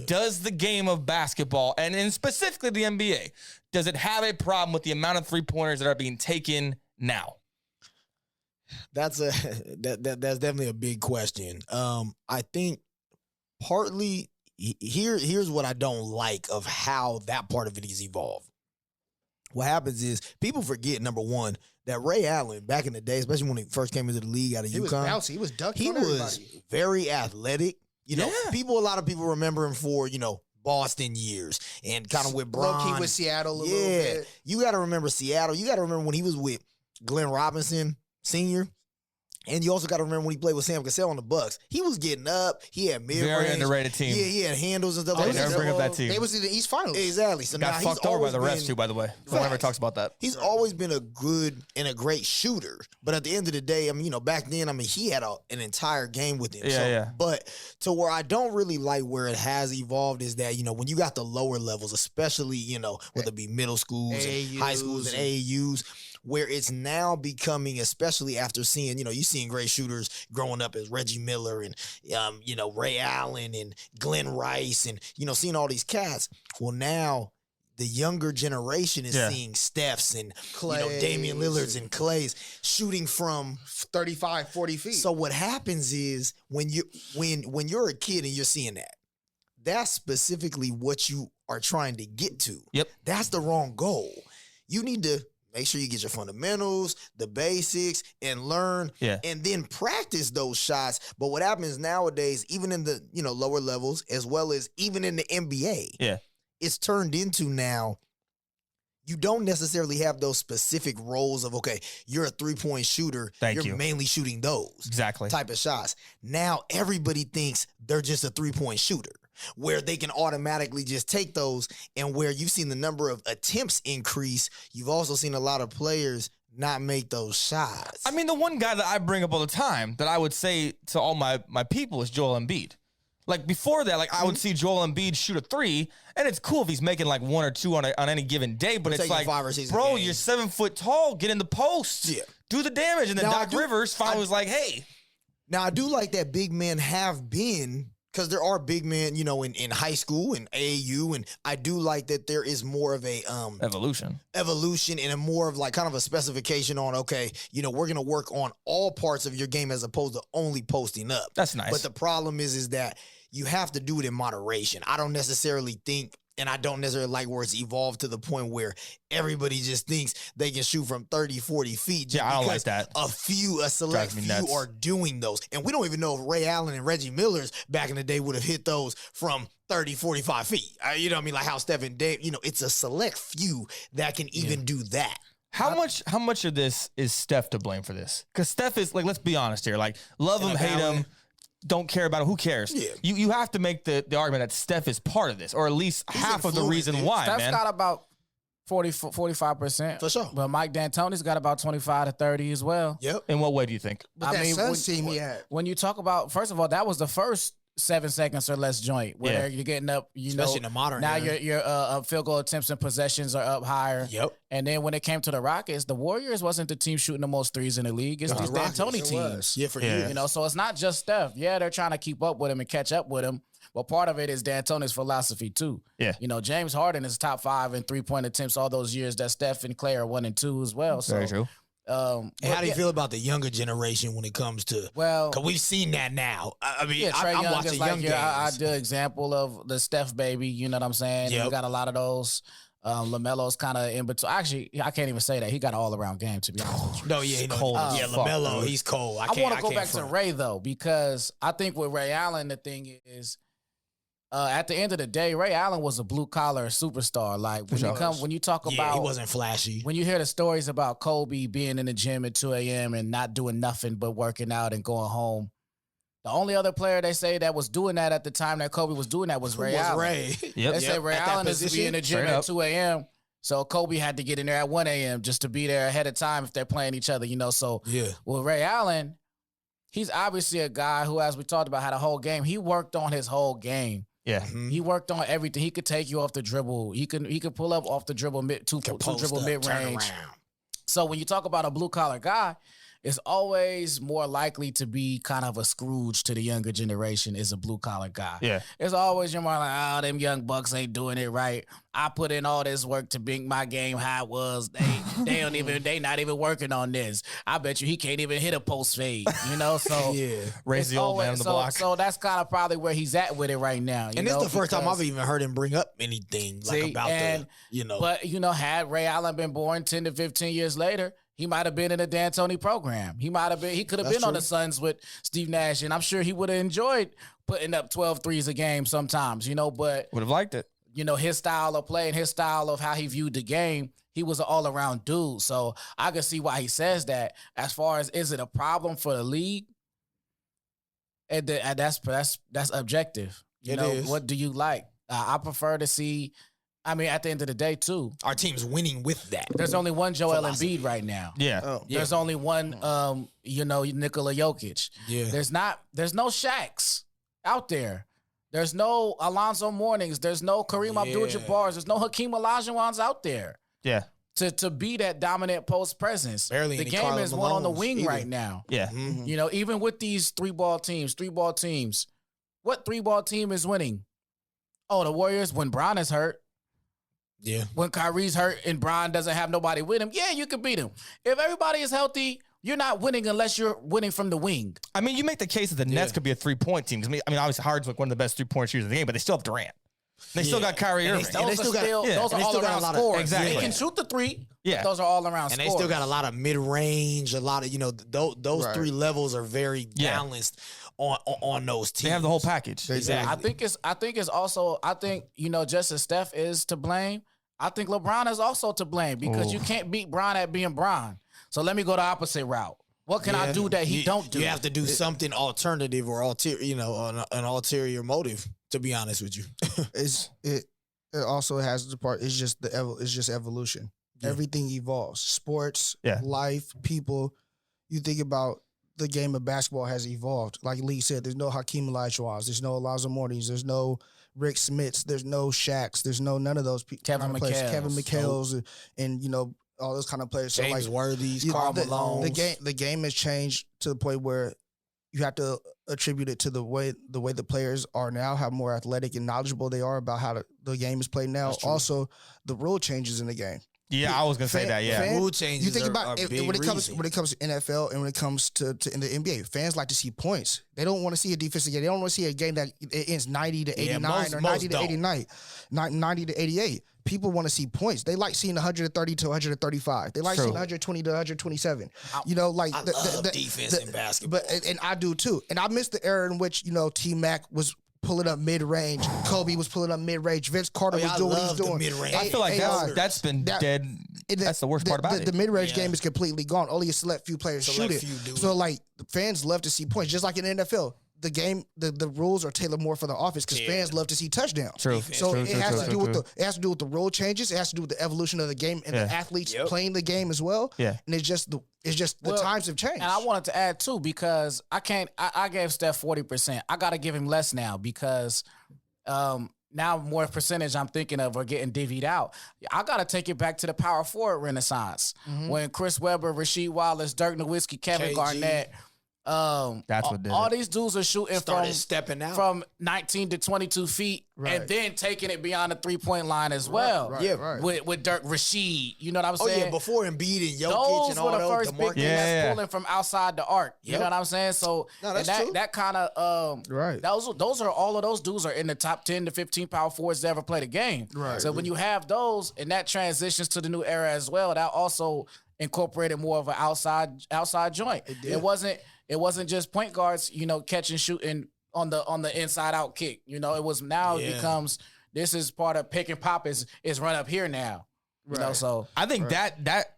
does the game of basketball, and specifically the NBA, does it have a problem with the amount of three-pointers that are being taken now? That's definitely a big question. I think partly here's what I don't like of how that part of it is evolved. What happens is people forget, number one, that Ray Allen back in the day, especially when he first came into the league out of UConn, he was bouncy. He was ducking. He was very athletic. You know, a lot of people remember him for, Boston years and kind of with Bron. Low-key with Seattle a little bit. You got to remember Seattle. You got to remember when he was with Glenn Robinson Sr., and you also got to remember when he played with Sam Cassell on the Bucks. He was getting up. He had mid-range. Very underrated team. Yeah, he had handles and stuff. They never bring up that team. They was in the East Finals. Exactly. So got now fucked over by the refs too, by the way. No one ever talks about that. He's always been a good and a great shooter. But at the end of the day, back then, he had an entire game with him. Yeah. But to where I don't really like where it has evolved is that, when you got the lower levels, especially, whether it be middle schools AAUs, and high schools and AAUs, where it's now becoming, especially after seeing, you seeing great shooters growing up as Reggie Miller and, Ray Allen and Glenn Rice and, seeing all these cats. Well, now the younger generation is seeing Steph's and Damian Lillard's and Clay's shooting from 35, 40 feet. So what happens is when you're a kid and you're seeing that, that's specifically what you are trying to get to. Yep. That's the wrong goal. You need to make sure you get your fundamentals, the basics, and learn, and then practice those shots. But what happens nowadays, even in the lower levels, as well as even in the NBA, it's turned into now you don't necessarily have those specific roles of, okay, you're a three-point shooter. You're mainly shooting those type of shots. Now everybody thinks they're just a three-point shooter, where they can automatically just take those, and where you've seen the number of attempts increase, you've also seen a lot of players not make those shots. I mean, the one guy that I bring up all the time that I would say to all my people is Joel Embiid. Like before that, I would see Joel Embiid shoot a three, and it's cool if he's making like one or two on any given day, but it's like, 5 or 6 bro, you're 7 foot tall, get in the post, do the damage. And then Doc Rivers finally was like, hey. Now, I do like that big men have been, because there are big men, in high school and AAU, and I do like that there is more of a evolution and a more of like kind of a specification on, okay, we're going to work on all parts of your game as opposed to only posting up. That's nice. But the problem is that you have to do it in moderation. I don't necessarily think, and I don't necessarily like where it's evolved to the point where everybody just thinks they can shoot from 30, 40 feet. Just I don't like that. A select few are doing those. And we don't even know if Ray Allen and Reggie Miller's back in the day would have hit those from 30, 45 feet. You know what I mean? Like how Steph and Dave, it's a select few that can even do that. How much of this is Steph to blame for this? Because Steph is, like, let's be honest here. Like, love him, hate him, don't care about it. Who cares? Yeah. You have to make the argument that Steph is part of this, or at least half of the reason why, Steph's man. got about 45%. For sure. But Mike D'Antoni's got about 25 to 30 as well. Yep. In what way do you think? But that Suns team he had. When you talk about, first of all, that was the first 7 seconds or less joint where you're getting up, especially in the modern now era. your field goal attempts and possessions are up higher. Yep. And then when it came to the Rockets, the Warriors wasn't the team shooting the most threes in the league. It's these D'Antoni teams. Yeah, for years. So it's not just Steph. Yeah, they're trying to keep up with him and catch up with him. But part of it is D'Antoni's philosophy too. Yeah. James Harden is top 5 in 3-point attempts all those years that Steph and Clay are 1 and 2 as well. So, very true. And how do you feel about the younger generation when it comes to? Well, because we've seen that now. I mean, I'm watching young games. I do example of the Steph baby. You know what I'm saying? Yep. You got a lot of those. LaMelo's kind of in between. Actually, I can't even say that. He got an all-around game, to be honest with you. No, yeah, cold. LaMelo, he's cold. I want to go back to Ray, though, because I think with Ray Allen, the thing is, at the end of the day, Ray Allen was a blue-collar superstar. Like, when you talk about... he wasn't flashy. When you hear the stories about Kobe being in the gym at 2 a.m. and not doing nothing but working out and going home, the only other player they say that was doing that at the time that Kobe was doing that was Ray Allen. They say Ray Allen is to be in the gym at 2 a.m., so Kobe had to get in there at 1 a.m. just to be there ahead of time if they're playing each other, So, with Ray Allen, he's obviously a guy who, as we talked about, had a whole game. He worked on his whole game. Yeah, he worked on everything. He could take you off the dribble. He could pull up off the dribble two dribble mid range. So when you talk about a blue collar guy, it's always more likely to be kind of a Scrooge to the younger generation is a blue collar guy. Yeah. It's always you're more like, oh, them young bucks ain't doing it right. I put in all this work to make my game how it was. They not even working on this. I bet you he can't even hit a post fade, you know? So raise the old man on the block. So that's kind of probably where he's at with it right now. And this is the first time I've even heard him bring up anything about But, had Ray Allen been born 10 to 15 years later, he might have been in a D'Antoni program. He could have been on the Suns with Steve Nash, and I'm sure he would have enjoyed putting up 12 threes a game sometimes, but would have liked it. His style of play and his style of how he viewed the game, he was an all-around dude. So I can see why he says that. As far as, is it a problem for the league? And that's objective. It is. What do you like? I prefer to see, at the end of the day, too. Our team's winning with that. There's only one Joel Embiid right now. Yeah. There's only one, Nikola Jokic. Yeah. There's no Shaqs out there. There's no Alonzo Mournings. There's no Kareem Abdul-Jabbar. There's no Hakeem Olajuwons out there. Yeah. To be that dominant post presence. Barely the any game Karl is one on the Malones wing either. right now. Yeah. Mm-hmm. Even with these three-ball teams, what three-ball team is winning? Oh, the Warriors when Bron is hurt. Yeah. When Kyrie's hurt and Bron doesn't have nobody with him, you can beat him. If everybody is healthy, you're not winning unless you're winning from the wing. You make the case that the Nets could be a 3-point team. Obviously, Harden's like one of the best 3-point shooters in the game, but they still have Durant. They still got Kyrie Irving. Those are all around scores. Exactly. They can shoot the three. Yeah. Those are all around And scores. they still got a lot of mid-range, a lot of, those three levels are very balanced on those teams. They have the whole package. Exactly. I think it's also, just as Steph is to blame, I think LeBron is also to blame because you can't beat Bron at being Bron. So let me go the opposite route. What can I do that he don't do? You have to do something alternative or an ulterior motive, to be honest with you. It also has the part, it's just evolution. Yeah. Everything evolves. Sports, life, people. You think about the game of basketball has evolved. Like Lee said, there's no Hakeem Olajuwons, there's no Alonzo Mournings, there's no Rick Smiths, there's no Shaqs, there's none of those people. Kevin McHale's, and all those kind of players. James so Worthy's, Karl Malone. The game has changed to the point where you have to attribute it to the way the players are now, how more athletic and knowledgeable they are about how the game is played now. Also, the rule changes in the game. Yeah, I was gonna say that. Yeah, rule changes. You think about when it comes to NFL and when it comes to in the NBA, fans like to see points. They don't want to see a defensive game. They don't want to see a game that it ends 90 to 89 or 90 to 89, 90 to 88. People want to see points. They like seeing 130 to 135. They like seeing 120 to 127. I love defense in basketball. And I do too. And I miss the era in which T-Mac was pulling up mid-range. Kobe was pulling up mid-range. Vince Carter was doing what he's doing. I feel like that's been dead. That's the worst part about it. The mid-range game is completely gone. Only a select few players shoot it. So, the fans love to see points. Just like in the NFL, the game, the rules are tailored more for the offense because fans love to see touchdowns. True. So it has to do with the rule changes. It has to do with the evolution of the game and the athletes playing the game as well. Yeah. And it's just the times have changed. And I wanted to add too because I gave Steph 40%. I got to give him less now because now more percentage I'm thinking of are getting divvied out. I got to take it back to the power forward renaissance when Chris Webber, Rasheed Wallace, Dirk Nowitzki, Kevin Garnett. That's what did all it. these dudes are shooting stepping out from 19 to 22 feet and then taking it beyond the 3-point line as well. With Dirk, Rasheed, you know what I'm saying? Oh yeah, before Embiid and Jokic those and all were the first big thing that's pulling from outside the arc. You know what I'm saying? So that kind of those are all of those dudes are in the top 10 to 15 power forwards to ever play the game. Right. So when you have those and that transitions to the new era as well, that also incorporated more of an outside joint. It wasn't just point guards, catch and shooting on the inside out kick. It was now it becomes this is part of pick and pop is run up here now. So I think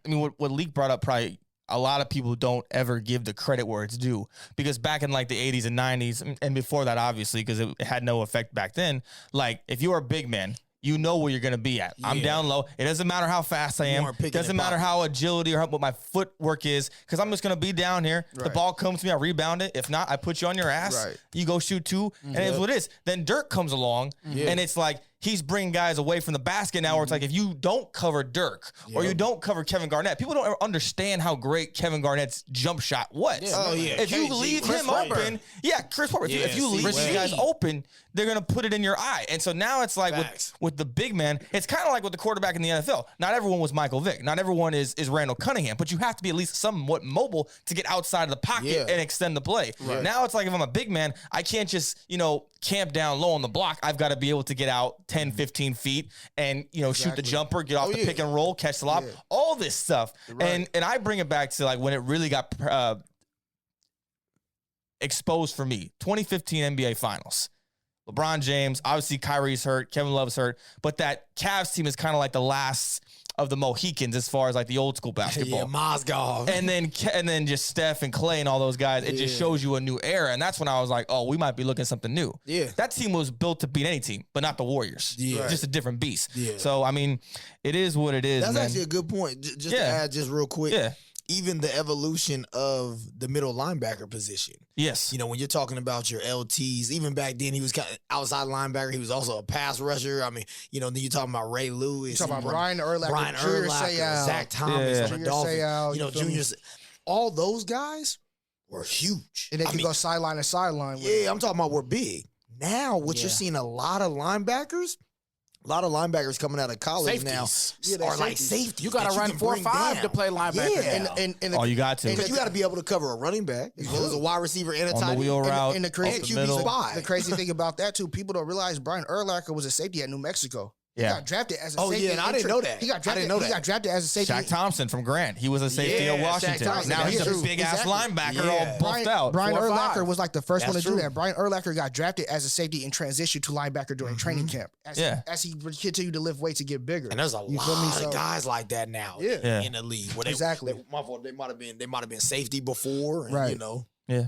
what Leak brought up probably a lot of people don't ever give the credit where it's due because back in like the 80s and 90s and before that obviously because it had no effect back then. Like if you were a big man, you know where you're going to be at. Yeah. I'm down low. It doesn't matter how fast I am. It doesn't matter how agility or what my footwork is because I'm just going to be down here. Right. The ball comes to me. I rebound it. If not, I put you on your ass. Right. You go shoot two. And it's what it is. Then Dirk comes along and it's like he's bringing guys away from the basket now where it's like, if you don't cover Dirk or you don't cover Kevin Garnett, people don't ever understand how great Kevin Garnett's jump shot was. If you leave him open, Chris Porter, if you leave these guys open, they're going to put it in your eye. And so now it's like with the big man, it's kind of like with the quarterback in the NFL. Not everyone was Michael Vick. Not everyone is Randall Cunningham, but you have to be at least somewhat mobile to get outside of the pocket and extend the play. Now it's like, if I'm a big man, I can't just, camp down low on the block. I've got to be able to get out 10, 15 feet and, shoot the jumper, get off the pick and roll, catch the lob, all this stuff. And I bring it back to like when it really got exposed for me, 2015 NBA Finals. LeBron James, obviously Kyrie's hurt, Kevin Love's hurt, but that Cavs team is kind of like the last of the Mohicans as far as like the old school basketball. Mozgov. And then just Steph and Clay and all those guys, it just shows you a new era. And that's when I was like, oh, we might be looking at something new. That team was built to beat any team, but not the Warriors. Just a different beast. So, I mean, it is what it is. That's actually a good point. Just to add just real quick. Even the evolution of the middle linebacker position. Yes. When you're talking about your LTs, even back then he was kind of outside linebacker. He was also a pass rusher. I mean, then you're talking about Ray Lewis. You're talking about Brian Urlacher, Zach Thomas on the Dolphins. Junior. All those guys were huge. And they could go sideline to sideline. I'm talking about we're big. Now, what you're seeing a lot of linebackers coming out of college now are like safety. You got to run 4-5 to play linebacker. And you got to. Because you got to be able to cover a running back as well as a wide receiver and a tight end. On the wheel route. And the crazy the crazy thing about that, too, people don't realize Brian Urlacher was a safety at New Mexico. He got drafted as a safety. And I didn't know that. He got drafted as a safety. Shaq Thompson from Grant. He was a safety at Washington. Now he's a big-ass linebacker all buffed out. Brian Urlacher was like the first one to do that. Brian Urlacher got drafted as a safety and transitioned to linebacker during training camp as he continued to lift weights to get bigger. And there's a lot of guys like that now in the league. Exactly. They might have been safety before. And, Yeah.